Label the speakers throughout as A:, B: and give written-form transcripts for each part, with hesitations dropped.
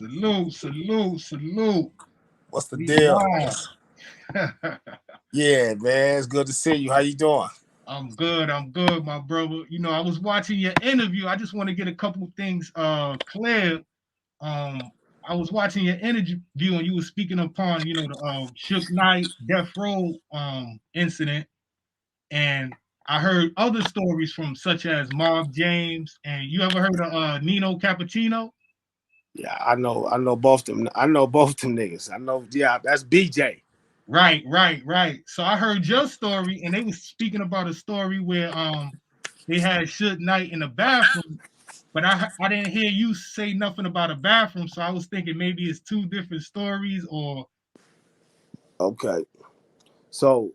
A: Salute, salute, salute.
B: What's the
A: We
B: deal?
A: live.
B: Yeah, man, it's good to see you. How you doing?
A: I'm good, my brother. I was watching your interview. I just want to get a couple of things clear. Um, I was watching your interview and you were speaking upon, the Shook Knight Death Row incident. And I heard other stories from such as Mob James. And you ever heard of Nino Cappuccino?
B: Yeah, I know both them. I know both them niggas. I know, yeah, that's BJ.
A: Right, right, right. So I heard your story, and they was speaking about a story where they had Suge Knight in the bathroom, but I didn't hear you say nothing about a bathroom, so I was thinking maybe it's two different stories, or
B: Okay, so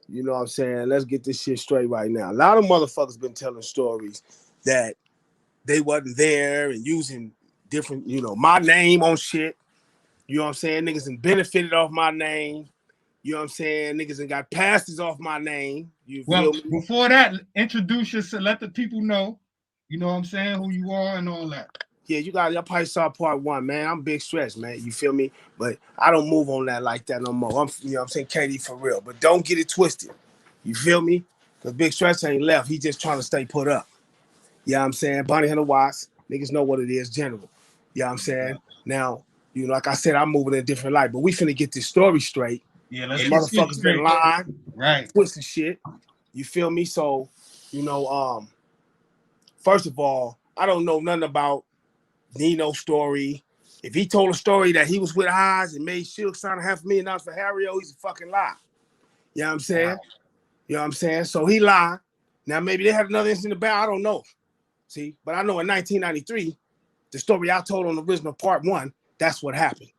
B: you know what I'm saying. Let's get this shit straight right now. A lot of motherfuckers been telling stories that they wasn't there and using different, my name on shit. You know what I'm saying? Niggas and benefited off my name. You know what I'm saying? Niggas and got passes off my name. You
A: well,
B: feel me?
A: before that, introduce yourself, let the people know, you know what I'm saying, who you are and all that.
B: Yeah, y'all probably saw part one, man. I'm Big Stretch, man. You feel me? But I don't move on that like that no more. I'm saying KD for real. But don't get it twisted. You feel me? Because Big Stretch ain't left. He just trying to stay put up. You know what I'm saying? Bonnie Hunter Watts, niggas know what it is, general. You know what I'm saying? Now, like I said, I'm moving in a different light. But we finna get this story straight.
A: Yeah,
B: The
A: let's get shit
B: motherfuckers been
A: straight.
B: lying,
A: Right.
B: twisting shit. You feel me? So, first of all, I don't know nothing about Nino's story. If he told a story that he was with Highs and made Suge sign $500,000 for Harry-O, he's a fucking lie. You know what I'm saying?
A: Wow.
B: You know what I'm saying? So he lied. Now maybe they had another incident about, I don't know. See, but I know in 1993, the story I told on the original part one, that's what happened.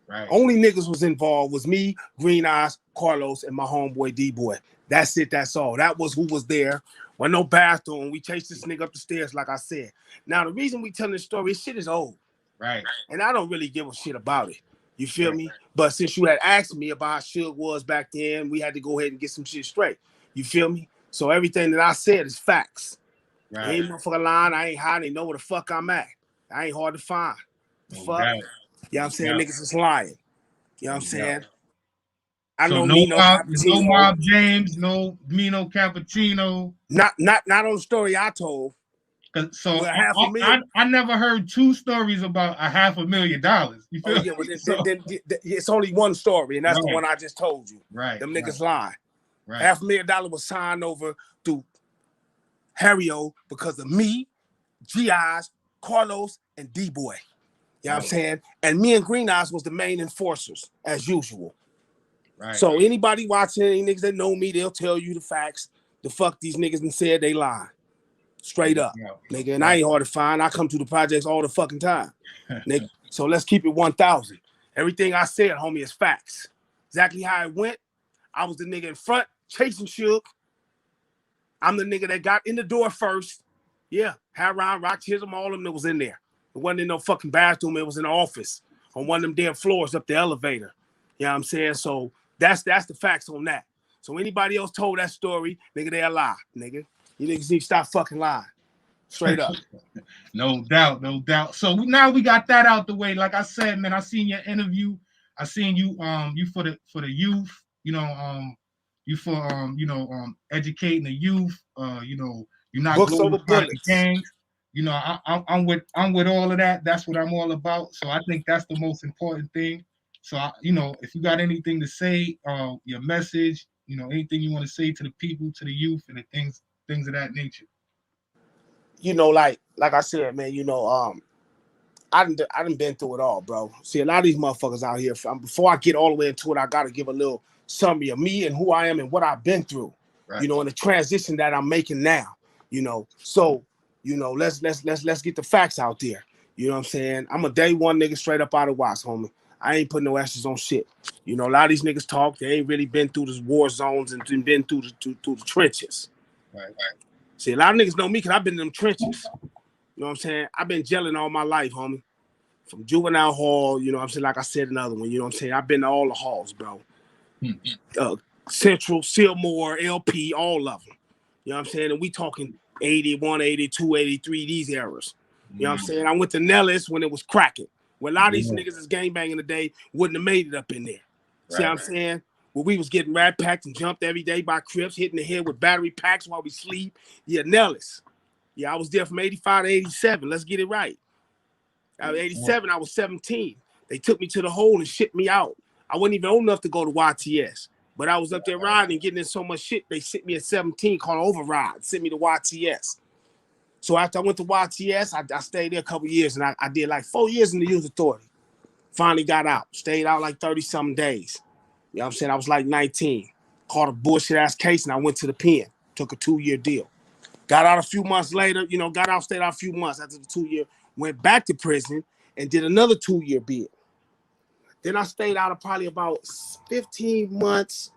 A: Right.
B: Only niggas was involved was me, Green Eyes, Carlos, and my homeboy D-Boy. That's it, that's all. That was who was there. Wasn't no bathroom. We chased this nigga up the stairs, like I said. Now, the reason we telling this story, this shit is old.
A: Right.
B: And I don't really give a shit about it. You feel
A: Right.
B: me? But since you had asked me about how Suge was back then, we had to go ahead and get some shit straight. You feel me? So everything that I said is facts.
A: Right.
B: Ain't motherfucking lying. I ain't hiding. They know where the fuck I'm at. I ain't hard to find. The
A: No
B: fuck?
A: doubt.
B: You know what I'm saying?
A: Yeah.
B: Niggas is lying. You know what I'm
A: No
B: saying?
A: doubt.
B: I
A: So
B: know
A: no
B: Nino
A: mob, no
B: Cappuccino.
A: Mob James, no Nino Cappuccino.
B: Not on the story I told.
A: So
B: With half a million.
A: I never heard two stories about $500,000. You
B: Oh
A: feel
B: yeah,
A: me?
B: well it's only one story, and that's the
A: Right,
B: one I just told you.
A: right,
B: Them
A: right,
B: niggas lying.
A: right.
B: $500,000 was signed over through Harry-O because of me, G.I.'s, Carlos, and D-Boy. You know what I'm saying? And me and Green Eyes was the main enforcers, as usual.
A: Right.
B: So anybody watching, any niggas that know me, they'll tell you the facts. The fuck these niggas and said they lying. Straight up.
A: Yeah.
B: Nigga, and I ain't hard to find. I come to the projects all the fucking time. Nigga. So let's keep it 1,000. Everything I said, homie, is facts. Exactly how it went. I was the nigga in front, chasing Suge. I'm the nigga that got in the door first. Yeah, had Ron, Rock, Chisholm, all of them that was in there. It wasn't in no fucking bathroom. It was in the office on one of them damn floors up the elevator. You know what I'm saying? So that's the facts on that. So anybody else told that story, nigga, they a lie, nigga. You niggas need to stop fucking lying. Straight up.
A: No doubt, no doubt. So now we got that out the way. Like I said, man, I seen your interview. I seen you you for the youth, you for educating the youth. You're not
B: Books over
A: glorifying the
B: bullets.
A: gangs. I'm with all of that. That's what I'm all about. So I think that's the most important thing. So if you got anything to say, your message, anything you want to say to the people, to the youth, and the things of that nature.
B: Like I said, man, I done been through it all, bro. See, a lot of these motherfuckers out here, before I get all the way into it, I got to give a little summary of me and who I am and what I've been through,
A: Right.
B: And the transition that I'm making now, So, let's get the facts out there. You know what I'm saying? I'm a day one nigga straight up out of Watts, homie. I ain't putting no ashes on shit. A lot of these niggas talk. They ain't really been through the war zones and been through the trenches.
A: Right.
B: See, a lot of niggas know me because I've been in them trenches. You know what I'm saying? I've been gelling all my life, homie. From juvenile hall, you know what I'm saying? Like I said, another one, you know what I'm saying? I've been to all the halls, bro. Central, Silmore, LP, all of them. You know what I'm saying? And we talking 81, 82, 83, these eras. You know what I'm saying? I went to Nellis when it was cracking. Where a lot of these niggas is gangbanging today wouldn't have made it up in there. See what I'm saying? Where we was getting rat packed and jumped every day by Crips, hitting the head with battery packs while we sleep. Yeah, Nellis. Yeah, I was there from 85 to 87. Let's get it right. At 87, I was 17. They took me to the hole and shipped me out. I wasn't even old enough to go to YTS. But I was up there riding and getting in so much shit, they sent me at 17 called override, sent me to YTS. So after I went to YTS, I stayed there a couple years, and I did like 4 years in the youth authority. Finally got out. Stayed out like 30-something days. You know what I'm saying? I was like 19. Caught a bullshit-ass case, and I went to the pen. Took a 2-year deal. Got out a few months later, stayed out a few months after the 2 year, went back to prison and did another 2-year bid. Then I stayed out of probably about 15 months,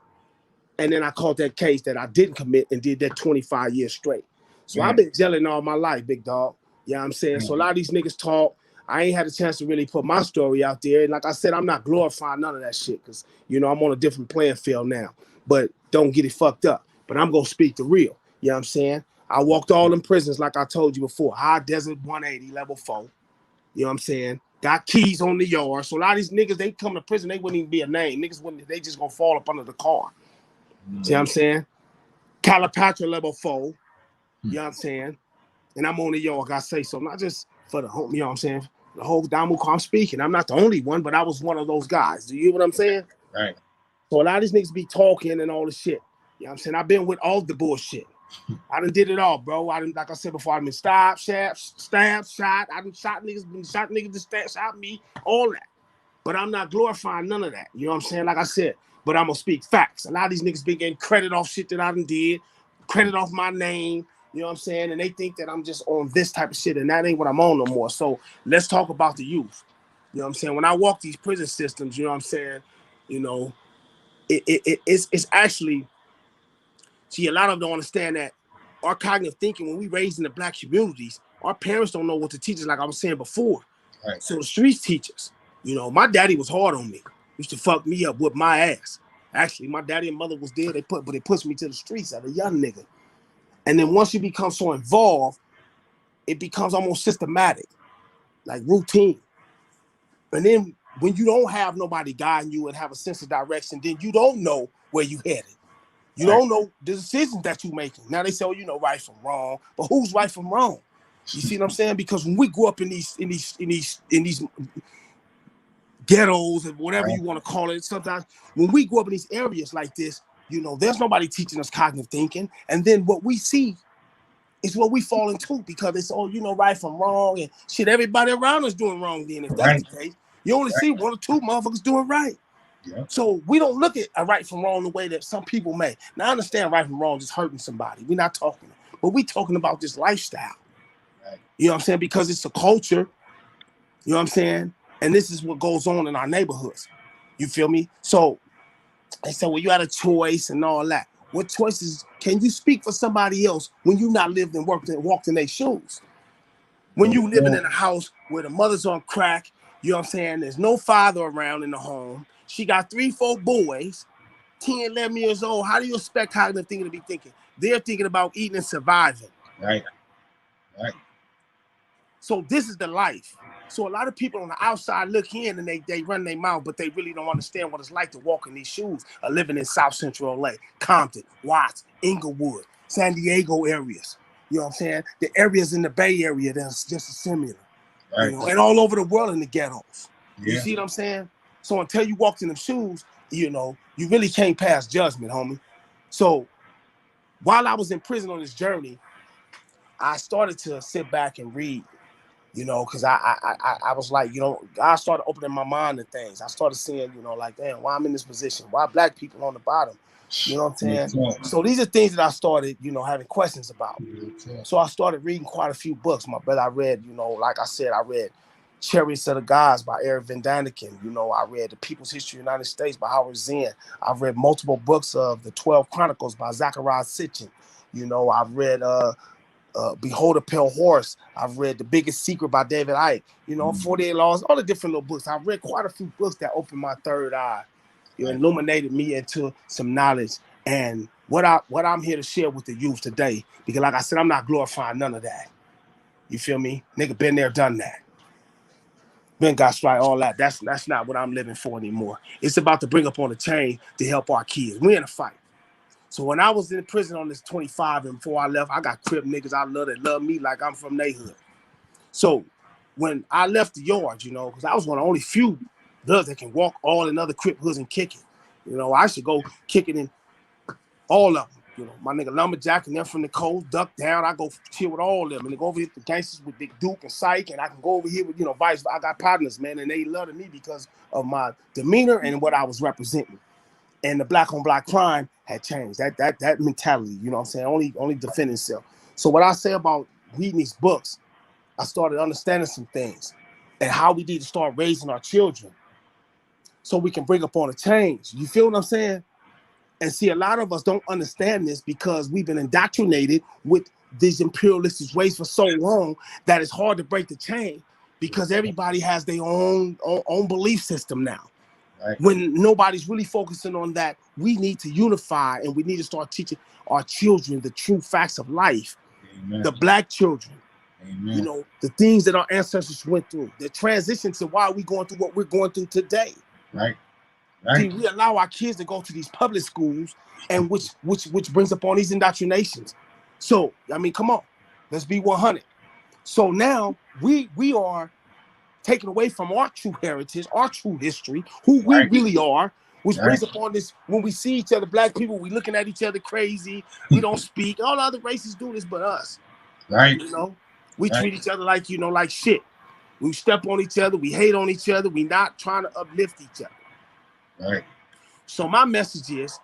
B: and then I caught that case that I didn't commit and did that 25 years straight. So I've been gelling all my life, big dog. You know what I'm saying? So a lot of these niggas talk. I ain't had a chance to really put my story out there. And like I said, I'm not glorifying none of that shit because, I'm on a different playing field now. But don't get it fucked up. But I'm going to speak the real. You know what I'm saying? I walked all them prisons like I told you before. High Desert 180, level 4. You know what I'm saying? Got keys on the yard. So a lot of these niggas, they come to prison, they wouldn't even be a name. Niggas wouldn't, they just gonna fall up under the car. See what I'm saying? Calipatra level 4. You know what I'm saying? And I'm on the yard, I say so. Not just for the home, you know what I'm saying? The whole Damu I'm speaking. I'm not the only one, but I was one of those guys. Do you hear what I'm saying?
A: Right.
B: So a lot of these niggas be talking and all the shit. You know what I'm saying? I've been with all the bullshit. I done did it all, bro. I done, like I said before, I've been stabbed, shot. I done shot niggas that shot me, all that. But I'm not glorifying none of that. You know what I'm saying? Like I said, but I'm gonna speak facts. A lot of these niggas been getting credit off shit that I done did, credit off my name. You know what I'm saying? And they think that I'm just on this type of shit, and that ain't what I'm on no more. So let's talk about the youth. You know what I'm saying? When I walk these prison systems, you know what I'm saying? It's actually. See, a lot of them don't understand that our cognitive thinking, when we raised in the black communities, our parents don't know what to teach us, like I was saying before. Right. So the streets teach us. My daddy was hard on me. Used to fuck me up with my ass. Actually, my daddy and mother was there. They pushed me to the streets as a young nigga. And then once you become so involved, it becomes almost systematic, like routine. And then when you don't have nobody guiding you and have a sense of direction, then you don't know where you headed. You don't know the decisions that you're making. Now they say, right from wrong, but who's right from wrong? You see what I'm saying? Because when we grew up in these ghettos and whatever you want to call it, sometimes when we grew up in these areas like this, there's nobody teaching us cognitive thinking. And then what we see is what we fall into because it's all, right from wrong and shit. Everybody around us doing wrong. Then if that's the case, you only see one or two motherfuckers doing right. Yeah. So we don't look at a right from wrong the way that some people may. Now I understand right from wrong just hurting somebody. We're not talking, but we're talking about this lifestyle. Right. You know what I'm saying? Because it's a culture. You know what I'm saying? And this is what goes on in our neighborhoods. You feel me? So they say, well, you had a choice and all that. What choices can you speak for somebody else when you not lived and worked and walked in their shoes? When you living in a house where the mother's on crack, you know what I'm saying? There's no father around in the home. She got 3-4 boys, 10, 11 years old. How do you expect cognitive thinking to be thinking? They're thinking about eating and surviving.
A: Right.
B: So this is the life. So a lot of people on the outside look in and they run their mouth, but they really don't understand what it's like to walk in these shoes of living in South Central LA, Compton, Watts, Inglewood, San Diego areas. You know what I'm saying? The areas in the Bay Area that's just similar. Right. And all over the world in the ghettos. Yeah. You see what I'm saying? So until you walked in them shoes, you really can't pass judgment, homie. So while I was in prison on this journey, I started to sit back and read, because I was like, God started opening my mind to things. I started seeing, like, damn, why I'm in this position? Why black people on the bottom? You know what I'm saying? So these are things that I started, having questions about. So I started reading quite a few books. My brother, I read, like I said, I read Chariots of the Gods by Eric Van Daniken. I read The People's History of the United States by Howard Zinn. I've read multiple books of the 12 Chronicles by Zachariah Sitchin. I've read Behold a Pale Horse. I've read The Biggest Secret by David Icke. 48 Laws, all the different little books. I've read quite a few books that opened my third eye. Illuminated me into some knowledge. And what I'm here to share with the youth today, because like I said, I'm not glorifying none of that. You feel me? Nigga been there, done that. Men got strike, all that. That's not what I'm living for anymore. It's about to bring up on the chain to help our kids. We're in a fight. So when I was in prison on this 25 and before I left, I got crib niggas I love that love me like I'm from their hood. So when I left the yards, you know, because I was one of the only few bloods that can walk all in other crib hoods and kick it. You know, I should go kick it in all of them. You know, my nigga Lumberjack and them from the coast, duck down. I go chill with all of them. And they go over here with the gangsters with Big Duke and Syke. And I can go over here with, you know, vice. I got partners, man. And they loved me because of my demeanor and what I was representing. And the black on black crime had changed. That mentality, you know what I'm saying? Only defending self. So what I say about reading these books, I started understanding some things and how we need to start raising our children so we can bring upon a change. You feel what I'm saying? And see, a lot of us don't understand this because we've been indoctrinated with these imperialistic ways for so long that it's hard to break the chain because everybody has their own belief system now. Right. When nobody's really focusing on that, we need to unify and we need to start teaching our children the true facts of life. Amen. The black children. Amen. You know, the things that our ancestors went through, the transition to why we're going through what we're going through today. Right. Right. See, we allow our kids to go to these public schools, and which brings upon these indoctrinations. So, I mean, come on, let's be 100. So now we are taken away from our true heritage, our true history, who we really are, which brings upon this, when we see each other, black people, we looking at each other crazy, we don't speak. All other races do this but us. Right. You know, we treat each other like, you know, like shit. We step on each other, we hate on each other, we not trying to uplift each other. Right. So my message is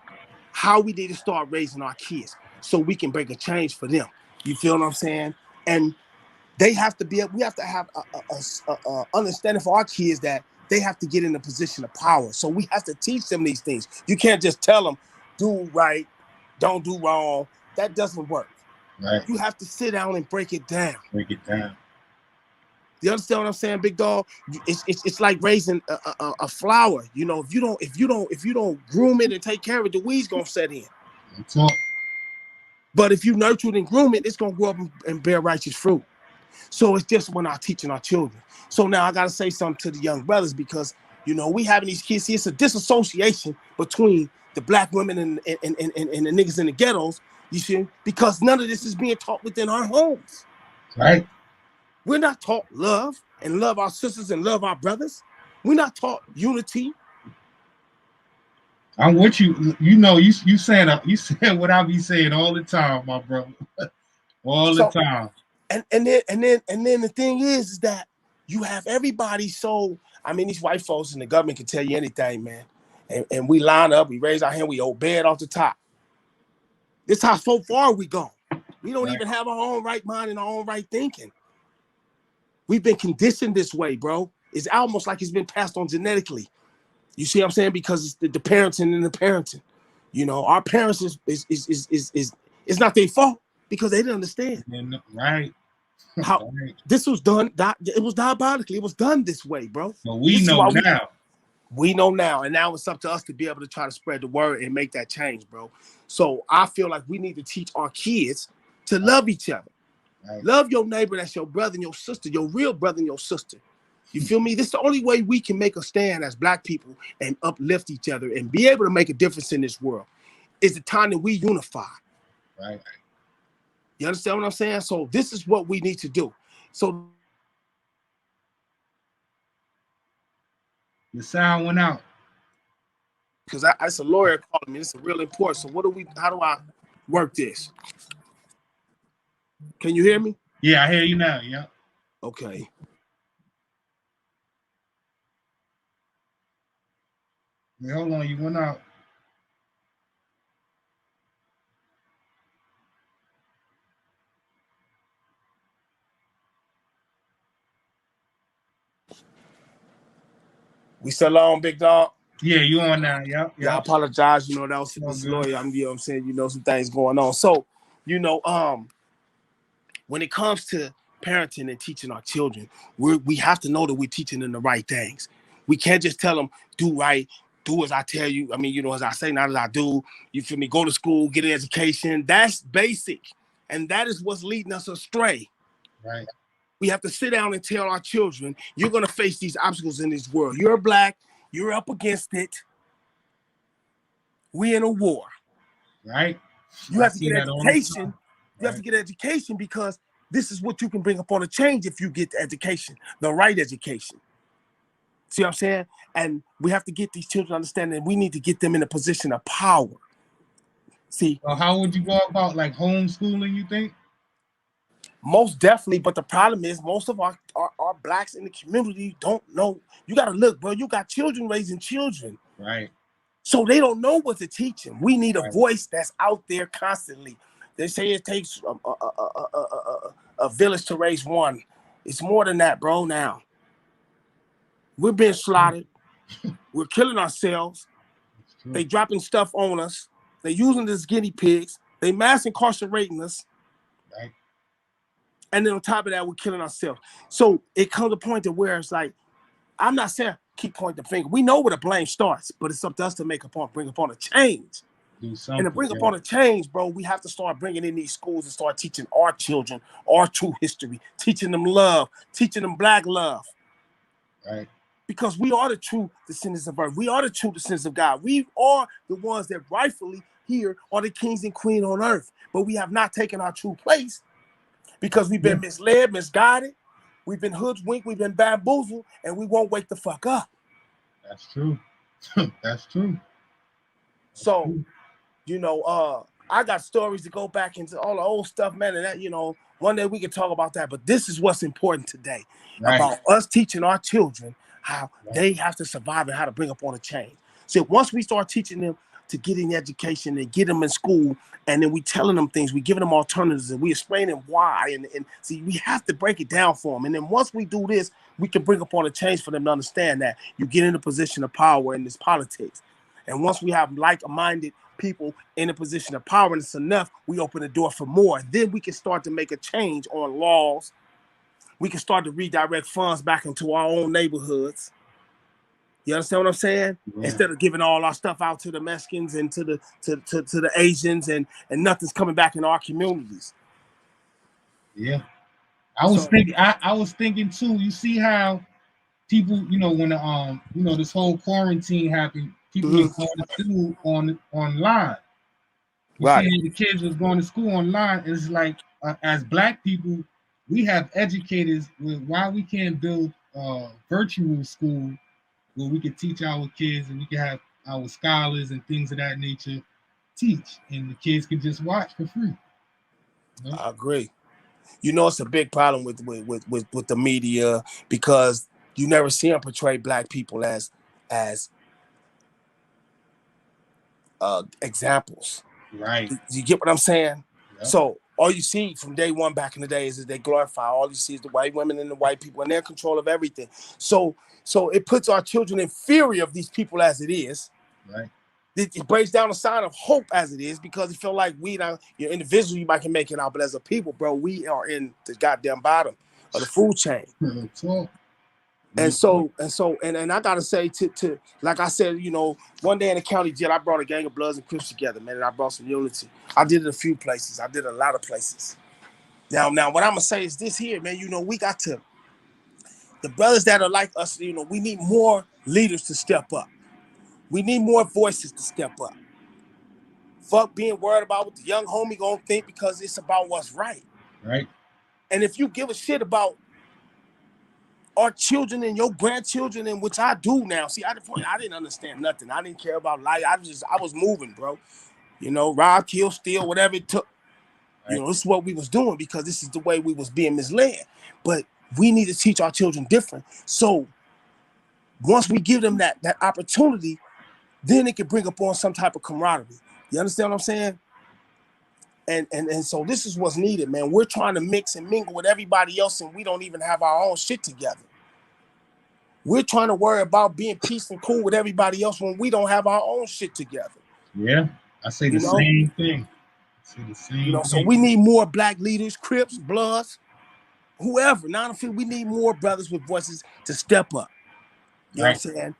B: how we need to start raising our kids so we can bring a change for them. You feel what I'm saying? And they have to be, we have to have a understanding for our kids that they have to get in a position of power. So we have to teach them these things. You can't just tell them, do right, don't do wrong. That doesn't work. Right. You have to sit down and break it down. Break it down. You understand what I'm saying, big dog? It's like raising a flower. You know, if you don't groom it and take care of it, the weeds gonna set in. That's all. But if you nurture it and groom it, it's gonna grow up and bear righteous fruit. So it's just when I'm teaching our children. So now I gotta say something to the young brothers because you know we having these kids. See, it's a disassociation between the black women and the niggas in the ghettos. You see, because none of this is being taught within our homes. Right. We're not taught love and love our sisters and love our brothers. We're not taught unity.
A: I'm with you. You know, you saying what I be saying all the time, my brother. All the time.
B: And then the thing is that you have everybody. So I mean, these white folks in the government can tell you anything, man. And we line up, we raise our hand, we obey it off the top. This is how so far we go. We don't even have our own right mind and our own right thinking. We've been conditioned this way, bro. It's almost like it's been passed on genetically. You see what I'm saying? Because it's the parenting and the parenting. You know, our parents is not their fault because they didn't understand.
A: Right.
B: How this was done. It was diabolically. It was done this way, bro.
A: So we know now.
B: We know now, and now it's up to us to be able to try to spread the word and make that change, bro. So I feel like we need to teach our kids to love each other. Right. Love your neighbor, that's your brother and your sister, your real brother and your sister. You feel me? This is the only way we can make a stand as black people and uplift each other and be able to make a difference in this world. Is the time that we unify. Right. You understand what I'm saying? So this is what we need to do. So
A: the sound went out.
B: Because it's a lawyer calling me. This is real important. So how do I work this? Can you hear me?
A: Yeah, I hear you now. Yeah.
B: Okay.
A: Wait, hold on, you went out.
B: We still on, big dog?
A: Yeah, you on now. Yeah.
B: I apologize. You know, that was this lawyer. You know what I'm saying? You know, some things going on. So, you know, when it comes to parenting and teaching our children, we have to know that we're teaching them the right things. We can't just tell them, do right, do as I tell you. I mean, you know, as I say, not as I do. You feel me? Go to school, get an education. That's basic. And that is what's leading us astray.
A: Right.
B: We have to sit down and tell our children, you're going to face these obstacles in this world. You're black. You're up against it. We're in a war.
A: Right.
B: You have to get education. You have
A: to
B: get education because this is what you can bring upon a change if you get the education, the right education. See what I'm saying? And we have to get these children to understand that we need to get them in a position of power. See?
A: Well, how would you go about like homeschooling, you think?
B: Most definitely, but the problem is most of our blacks in the community don't know. You got to look, bro. You got children raising children.
A: Right.
B: So they don't know what to teach them. We need a voice that's out there constantly. They say it takes a village to raise one. It's more than that, bro, now. We're being slaughtered. We're killing ourselves. They dropping stuff on us. They using us as guinea pigs. They mass incarcerating us.
A: Right.
B: And then on top of that, we're killing ourselves. So it comes to a point to where it's like, I'm not saying keep pointing the finger. We know where the blame starts, but it's up to us to bring upon a change. And to bring upon a change, bro, we have to start bringing in these schools and start teaching our children our true history, teaching them love, teaching them black love.
A: Right.
B: Because we are the true descendants of earth. We are the true descendants of God. We are the ones that rightfully here are the kings and queens on earth. But we have not taken our true place because we've been misled, misguided. We've been hoodwinked. We've been bamboozled. And we won't wake the fuck up.
A: That's true. That's true.
B: So, you know, I got stories to go back into all the old stuff, man. And that, you know, one day we can talk about that. But this is what's important today about us teaching our children how they have to survive and how to bring upon a change. So once we start teaching them to get in education and get them in school, and then we telling them things, we giving them alternatives, and we explaining why, and see, we have to break it down for them. And then once we do this, we can bring upon a change for them to understand that you get in a position of power in this politics. And once we have like-minded people in a position of power, and it's enough, we open the door for more. Then we can start to make a change on laws. We can start to redirect funds back into our own neighborhoods. You understand what I'm saying? Yeah. Instead of giving all our stuff out to the Mexicans and to the Asians, and nothing's coming back in our communities.
A: Yeah, I was thinking too. You see how people, you know, when you know, this whole quarantine happened, people were going to school online. You see, the kids was going to school online. It's like as Black people, we have educators. Why we can't build virtual school where we can teach our kids and we can have our scholars and things of that nature teach, and the kids can just watch for free. You know?
B: I agree. You know, it's a big problem with the media because you never see them portray Black people as examples.
A: Right.
B: You get what I'm saying? Yep. So all you see from day one back in the day is they glorify. All you see is the white women and the white people, and they're in control of everything. So it puts our children in fury of these people as it is.
A: Right.
B: It breaks down a sign of hope as it is, because it feel like we now, you're individual, you might can make it out, but as a people, bro, we are in the goddamn bottom of the food chain. And I gotta say to like I said, you know, one day in the county jail, I brought a gang of Bloods and Crips together, man, and I brought some unity. I did it a few places. I did a lot of places. Now, what I'm gonna say is this here, man. You know, we got to the brothers that are like us. You know, we need more leaders to step up. We need more voices to step up. Fuck being worried about what the young homie gonna think, because it's about what's right.
A: Right. And
B: if you give a shit about our children and your grandchildren, and which I do now. See, at the point, I didn't understand nothing. I didn't care about life. I was moving, bro. You know, rob, kill, steal, whatever it took. Right. You know, this is what we was doing because this is the way we was being misled. But we need to teach our children different. So once we give them that opportunity, then it can bring upon some type of camaraderie. You understand what I'm saying? And so this is what's needed, man. We're trying to mix and mingle with everybody else, and we don't even have our own shit together. We're trying to worry about being peace and cool with everybody else when we don't have our own shit together.
A: Yeah, I say the same thing.
B: So we need more Black leaders, Crips, Bloods, whoever. Now we need more brothers with voices to step up. You know what I'm saying?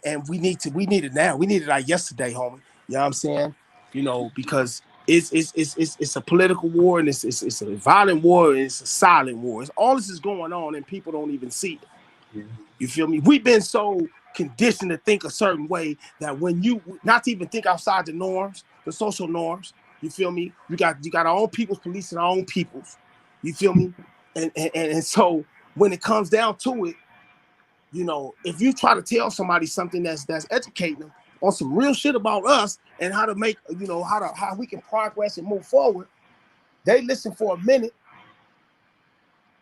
B: And we need it now. We need it like yesterday, homie. You know what I'm saying? You know, because it's a political war, and it's a violent war, and it's a silent war. All this is going on, and people don't even see it. Yeah. You feel me? We've been so conditioned to think a certain way that when you not to even think outside the norms, the social norms. You feel me? You got our own people's policing our own people's. You feel me? And so when it comes down to it, you know, if you try to tell somebody something that's educating them on some real shit about us and how to make, you know, how we can progress and move forward, they listen for a minute,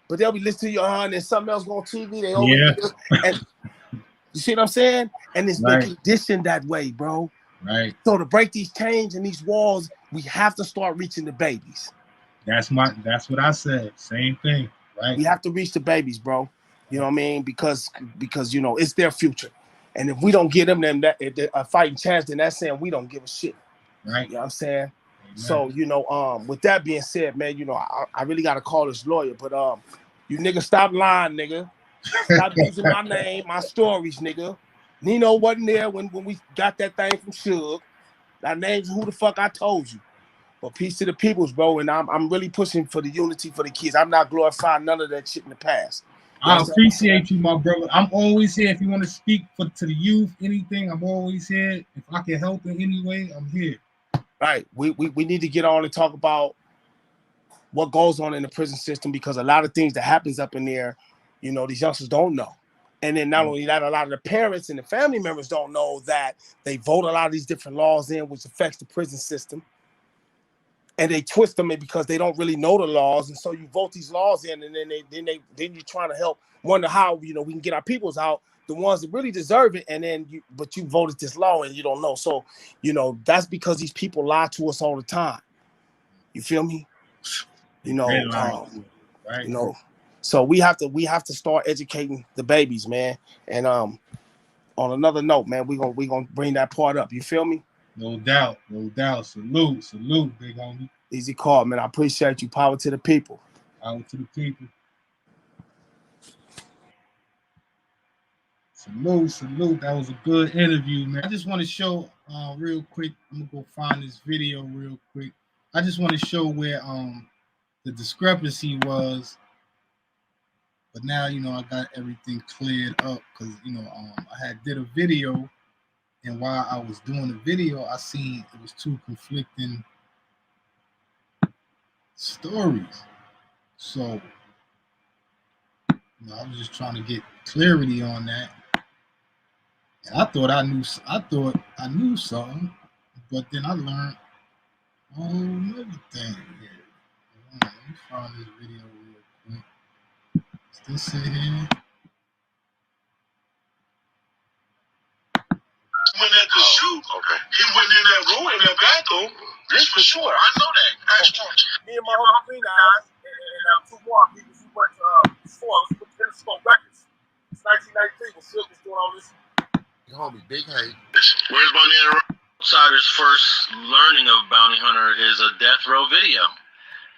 B: but they'll be listening to you and then something else go on TV. They always and you see what I'm saying? And it's been conditioned that way, bro.
A: Right.
B: So to break these chains and these walls, we have to start reaching the babies.
A: That's what I said. Same thing. Right.
B: We have to reach the babies, bro. You know what I mean? Because you know it's their future, and if we don't give them a fighting chance, then that's saying we don't give a shit.
A: Right.
B: You know what I'm saying? Amen. So
A: you
B: know, with that being said, man, you know, I really gotta call this lawyer, but you niggas stop lying, nigga. Stop using my name, my stories, nigga. Nino wasn't there when we got that thing from Suge. That name's who the fuck I told you. But peace to the peoples, bro. And I'm really pushing for the unity for the kids. I'm not glorifying none of that shit in the past.
A: I appreciate you, my brother. I'm always here. If you want to speak to the youth, anything, I'm always here. If I can help in any way, I'm here.
B: Right. We need to get on and talk about what goes on in the prison system, because a lot of things that happens up in there, you know, these youngsters don't know. And then not only that, a lot of the parents and the family members don't know that they vote a lot of these different laws in, which affects the prison system. And they twist them because they don't really know the laws, and so you vote these laws in, and then you're trying to help wonder how, you know, we can get our peoples out, the ones that really deserve it, and then you voted this law and you don't know. So, you know, that's because these people lie to us all the time. You feel me? You know,
A: right.
B: You know, so we have to start educating the babies, man. And on another note, man, we gonna bring that part up. You feel me?
A: No doubt. Salute, big homie.
B: Easy call, man. I appreciate you. Power to the people.
A: Power to the people. Salute. That was a good interview, man. I just want to show real quick. I'm gonna go find this video real quick. I just want to show where the discrepancy was. But now, you know, I got everything cleared up because, you know, I did a video, and while I was doing the video, I seen it was two conflicting stories. So, you know, I was just trying to get clarity on that. And I thought I knew something, but then I learned another thing here. Let me find this video real quick. Is this it here?
C: Went at the shoot. Okay. He went in that room, in that bathroom. This for sure. I know that.
B: Me and my homie Green Eyes and two more people who went to Force with Interscope Records. It's 1993 when Silk was doing all this.
D: Homie, Big Hank.
C: Where's Bounty Hunter? Outsiders' first learning of Bounty Hunter is a death row video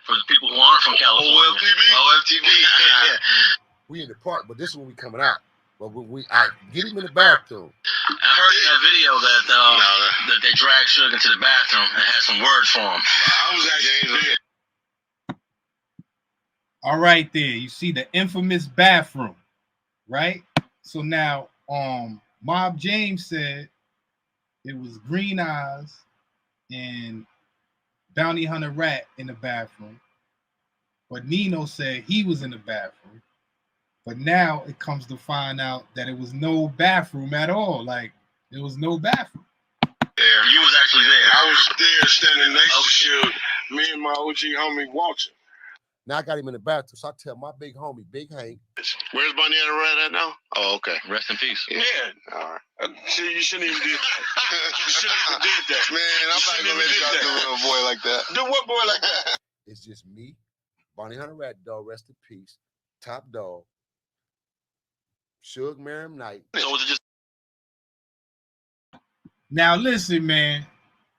C: for the people who aren't from California. OFTV. Yeah.
D: We in the park, but this is when we coming out. But I get him in the bathroom.
C: I heard in that video that they dragged Suge into the bathroom and had some words for him. I was actually there.
A: All right, there. You see the infamous bathroom, right? So now, Mob James said it was Green Eyes and Bounty Hunter Rat in the bathroom, but Nino said he was in the bathroom. But now it comes to find out that it was no bathroom at all. Like, there was no bathroom.
C: There, you was actually there.
E: I was there standing next to Suge. Me and my OG homie watching.
D: Now I got him in the bathroom, so I tell my big homie, Big Hank.
E: Where's Bounty Hunter Rat at now?
C: Oh, okay. Rest in peace.
E: Yeah. All right. See, you shouldn't even did that. You shouldn't even did that.
D: Man, I'm not gonna let you do a boy like that.
E: Do what boy like that?
D: It's just me, Bounty Hunter Rat Dog, rest in peace, Top Dog, Suge Merriam Knight.
C: So was it just?
A: Now listen, man.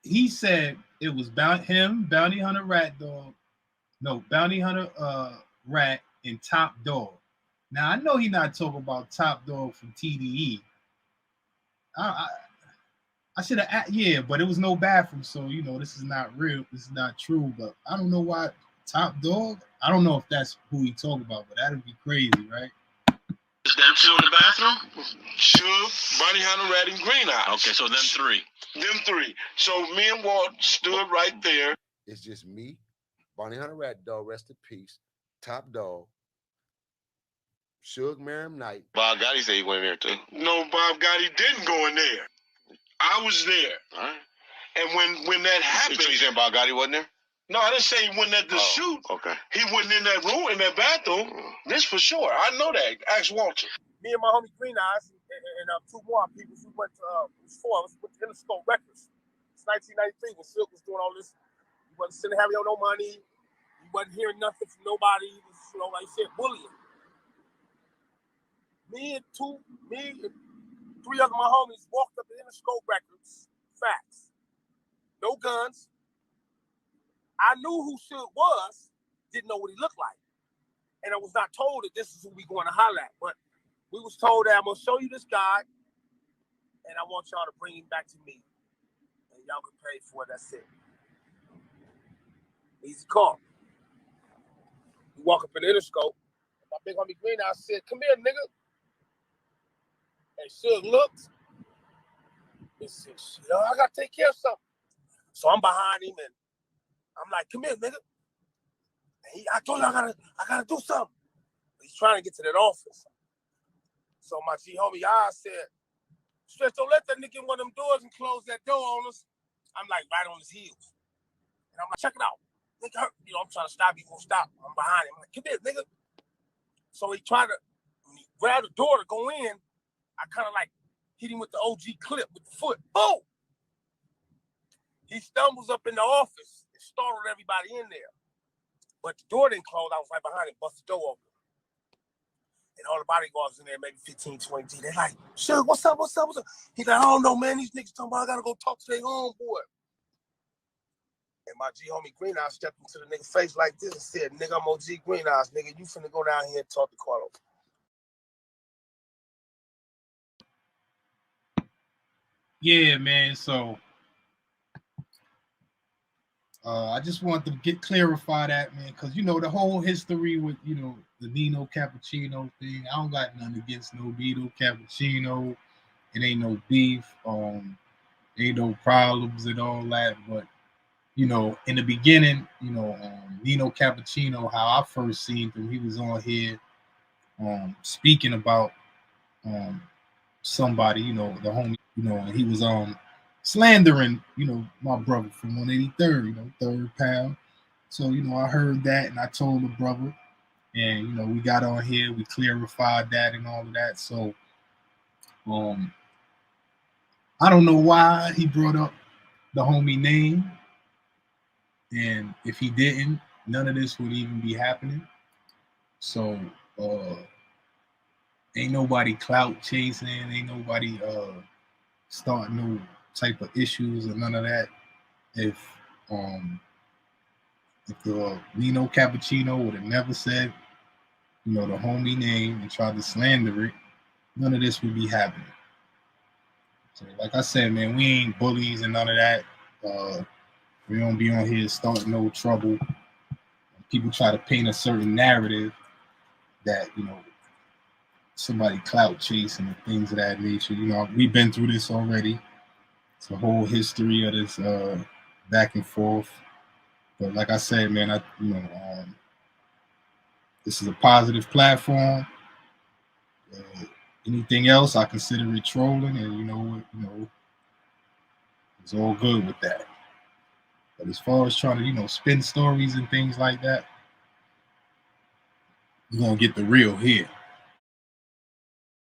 A: He said it was Bounty Hunter Rat Dog. No, Bounty Hunter Rat and Top Dog. Now I know he's not talking about Top Dog from TDE. I should have, yeah, but it was no bathroom, so you know this is not real. This is not true. But I don't know why Top Dog. I don't know if that's who he talk about, but that'd be crazy, right?
C: Is them two in the bathroom?
E: Suge, Bunny Hunter, Rat, and Green Eyes.
C: Okay, so them three.
E: Them three. So me and Walt stood right there.
D: It's just me, Bonnie Hunter Rat Dog, rest in peace, Top Dog, Suge Merriam Knight.
E: Bob Gotti said he went in there too. No, Bob Gotti didn't go in there. I was there. All right. And when that happened, so you saying Bob Gotti wasn't there? No, I didn't say he went at the shoot. Okay. He wasn't in that room, in that bathroom. This for sure. I know that. Ask Walter.
B: Me and my homie Green Eyes and two more people, we went to, four of us, went to Interscope Records. It's 1993 when Silk was doing all this. He wasn't sending Harry no money. He wasn't hearing nothing from nobody. He was, you know, like you said, bullying. Me and three other my homies walked up to Interscope Records. Facts. No guns. I knew who Suge was, didn't know what he looked like. And I was not told that this is who we going to holler at. But we was told that I'm going to show you this guy, and I want y'all to bring him back to me. And y'all can pay for it, that's it. Easy call. We walk up in Interscope. My big homie Green Eye said, come here, nigga. And Suge looked. He said, yo, I got to take care of something. So I'm behind him, and I'm like, come here, nigga. And I told you I gotta do something. He's trying to get to that office. So my G homie I said, Stretch, don't let that nigga in one of them doors and close that door on us. I'm like right on his heels. And I'm like, check it out. Nigga hurt. You know, I'm trying to stop, he won't stop. I'm behind him. I'm like, come here, nigga. So he tried to, when he grabbed the door to go in, I kind of like hit him with the OG clip with the foot. Boom! He stumbles up in the office and startled everybody in there. But the door didn't close. I was right behind him, bust the door open. And all the bodyguards in there, maybe 15, 20. They're like, Suge, what's up? He's like, I don't know, man. These niggas talking about I gotta go talk to their homeboy. And my G homie Green Eyes stepped into the nigga face like this and said, nigga, I'm OG Green Eyes, nigga. You finna go down here and talk to Carlos.
A: Yeah, man. So I just want to clarify that, man, because you know the whole history with the Nino Cappuccino thing. I don't got nothing against no Nino Cappuccino. It ain't no beef. Ain't no problems and all that. But in the beginning, Nino Cappuccino, how I first seen him, he was on here speaking about somebody, the homie, and he was slandering, my brother from 183rd, third pound. So, I heard that and I told the brother, and we got on here, we clarified that and all of that. So I don't know why he brought up the homie name. And if he didn't, none of this would even be happening. So ain't nobody clout chasing, ain't nobody starting no type of issues or none of that. If the Nino Cappuccino would have never said, the homie name and tried to slander it, none of this would be happening. So like I said, man, we ain't bullies and none of that. We don't be on here starting no trouble. People try to paint a certain narrative that, somebody clout chasing and things of that nature. We've been through this already. It's a whole history of this back and forth. But like I said, man, this is a positive platform. Anything else, I consider it trolling, and it's all good with that. But as far as trying to, spin stories and things like that, you're gonna get the real here.